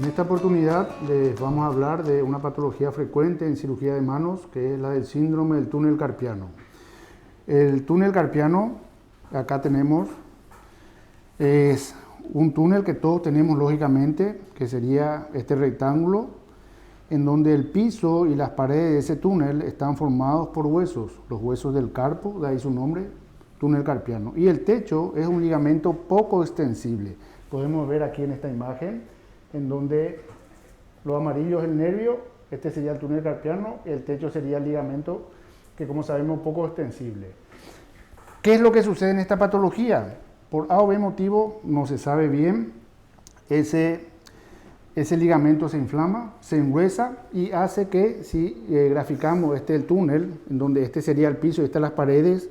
En esta oportunidad les vamos a hablar de una patología frecuente en cirugía de manos, que es la del síndrome del túnel carpiano. El túnel carpiano, acá tenemos, es un túnel que todos tenemos lógicamente, que sería este rectángulo, en donde el piso y las paredes de ese túnel están formados por huesos, los huesos del carpo, de ahí su nombre, túnel carpiano. Y el techo es un ligamento poco extensible. Podemos ver aquí en esta imagen, en donde lo amarillo es el nervio, este sería el túnel carpiano, el techo sería el ligamento, que como sabemos poco extensible. ¿Qué es lo que sucede en esta patología? Por A o B motivo, no se sabe bien, ese ligamento se inflama, se engruesa y hace que, si graficamos el túnel, en donde este sería el piso y estas las paredes,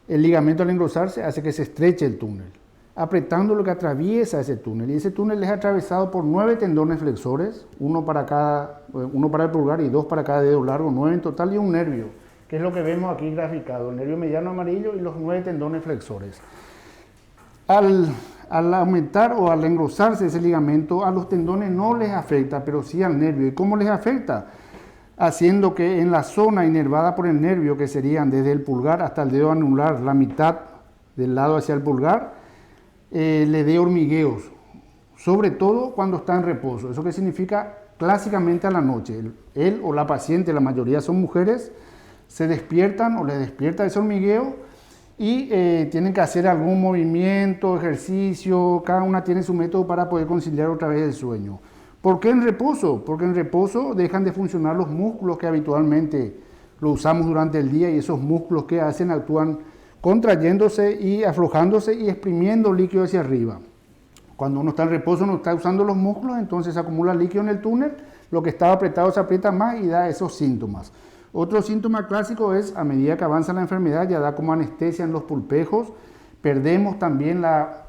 el ligamento al engrosarse hace que se estreche el túnel, apretando lo que atraviesa ese túnel. Y ese túnel es atravesado por 9 tendones flexores, uno para el pulgar y 2 para cada dedo largo, 9 en total, y un nervio, que es lo que vemos aquí graficado, el nervio mediano amarillo y los 9 tendones flexores. Al aumentar o al engrosarse ese ligamento, a los tendones no les afecta, pero sí al nervio. ¿Y cómo les afecta? Haciendo que en la zona inervada por el nervio, que serían desde el pulgar hasta el dedo anular, la mitad del lado hacia el pulgar, le dé hormigueos, sobre todo cuando está en reposo. ¿Eso qué significa? Clásicamente a la noche. Él o la paciente, la mayoría son mujeres, se despiertan o les despierta ese hormigueo y tienen que hacer algún movimiento, ejercicio, cada una tiene su método para poder conciliar otra vez el sueño. ¿Por qué en reposo? Porque en reposo dejan de funcionar los músculos que habitualmente lo usamos durante el día, y esos músculos que hacen actúan contrayéndose y aflojándose y exprimiendo líquido hacia arriba. Cuando uno está en reposo no está usando los músculos, entonces se acumula líquido en el túnel, lo que estaba apretado se aprieta más y da esos síntomas. Otro síntoma clásico es, a medida que avanza la enfermedad, ya da como anestesia en los pulpejos, perdemos también la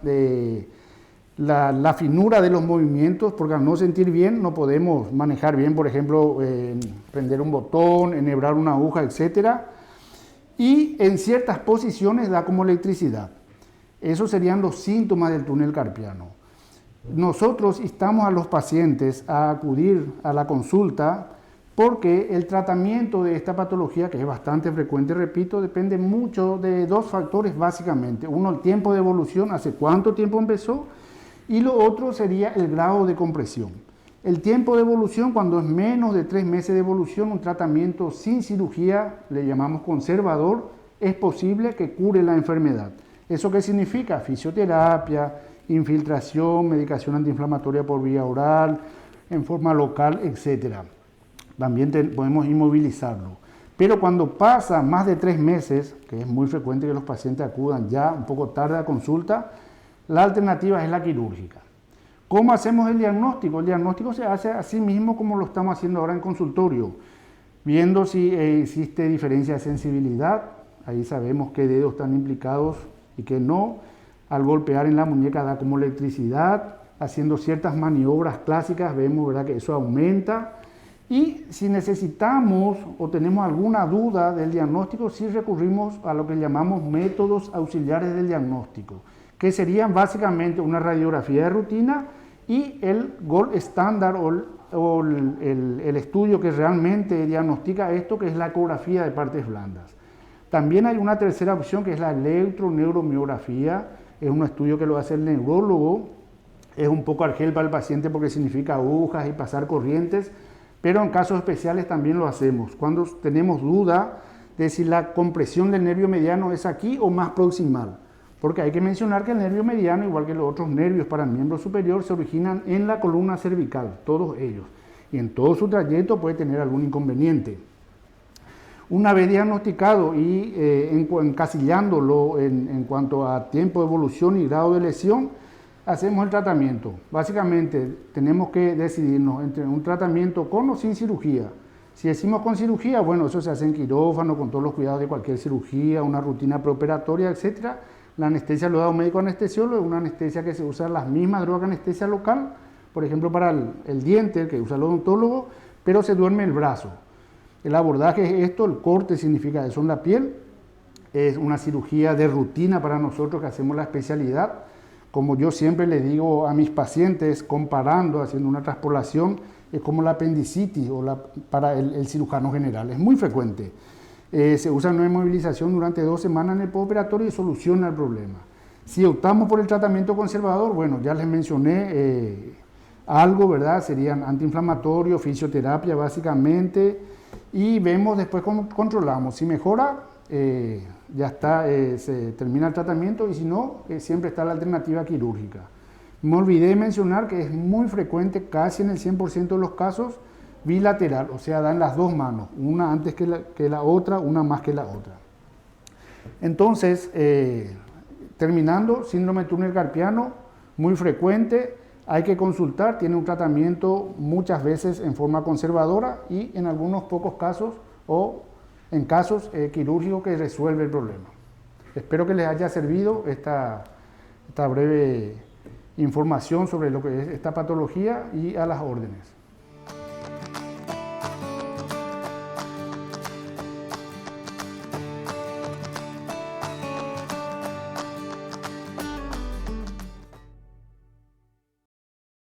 finura de los movimientos, porque al no sentir bien no podemos manejar bien, por ejemplo, prender un botón, enhebrar una aguja, etc. Y en ciertas posiciones da como electricidad. Esos serían los síntomas del túnel carpiano. Nosotros instamos a los pacientes a acudir a la consulta, porque el tratamiento de esta patología, que es bastante frecuente, repito, depende mucho de 2 factores básicamente. Uno, el tiempo de evolución, hace cuánto tiempo empezó, y lo otro sería el grado de compresión. El tiempo de evolución, cuando es menos de 3 meses de evolución, un tratamiento sin cirugía, le llamamos conservador, es posible que cure la enfermedad. ¿Eso qué significa? Fisioterapia, infiltración, medicación antiinflamatoria por vía oral, en forma local, etc. También podemos inmovilizarlo. Pero cuando pasa más de 3 meses, que es muy frecuente que los pacientes acudan ya un poco tarde a consulta, la alternativa es la quirúrgica. ¿Cómo hacemos el diagnóstico? El diagnóstico se hace así mismo como lo estamos haciendo ahora en consultorio, viendo si existe diferencia de sensibilidad. Ahí sabemos qué dedos están implicados y qué no. Al golpear en la muñeca da como electricidad. Haciendo ciertas maniobras clásicas vemos, ¿verdad?, que eso aumenta. Y si necesitamos o tenemos alguna duda del diagnóstico, sí recurrimos a lo que llamamos métodos auxiliares del diagnóstico, que serían básicamente una radiografía de rutina y el gold estándar o el estudio que realmente diagnostica esto, que es la ecografía de partes blandas. También hay una tercera opción, que es la electroneuromiografía. Es un estudio que lo hace el neurólogo. Es un poco argel para el paciente porque significa agujas y pasar corrientes, pero en casos especiales también lo hacemos, cuando tenemos duda de si la compresión del nervio mediano es aquí o más proximal. Porque hay que mencionar que el nervio mediano, igual que los otros nervios para el miembro superior, se originan en la columna cervical, todos ellos. Y en todo su trayecto puede tener algún inconveniente. Una vez diagnosticado y encasillándolo en cuanto a tiempo de evolución y grado de lesión, hacemos el tratamiento. Básicamente tenemos que decidirnos entre un tratamiento con o sin cirugía. Si decimos con cirugía, bueno, eso se hace en quirófano, con todos los cuidados de cualquier cirugía, una rutina preoperatoria, etc. La anestesia lo da un médico anestesiólogo, es una anestesia que se usa las mismas drogas de anestesia local, por ejemplo para el diente, que usa el odontólogo, pero se duerme el brazo. El abordaje es esto, el corte significa eso en la piel, es una cirugía de rutina para nosotros que hacemos la especialidad. como yo siempre le digo a mis pacientes, comparando, haciendo una traspolación, es como la apendicitis para el cirujano general. Es muy frecuente. Se usa una inmovilización durante 2 semanas en el postoperatorio y soluciona el problema. Si optamos por el tratamiento conservador, bueno, ya les mencioné algo, ¿verdad? Serían antiinflamatorios, fisioterapia básicamente, y vemos después cómo controlamos. Si mejora, ya está, se termina el tratamiento, y si no, siempre está la alternativa quirúrgica. Me olvidé mencionar que es muy frecuente, casi en el 100% de los casos, bilateral, o sea, dan las dos manos, una antes que la otra, una más que la otra. Entonces, terminando, síndrome de túnel carpiano, muy frecuente, hay que consultar, tiene un tratamiento muchas veces en forma conservadora y en algunos pocos casos o en casos quirúrgicos que resuelve el problema. Espero que les haya servido esta breve información sobre lo que es esta patología y a las órdenes.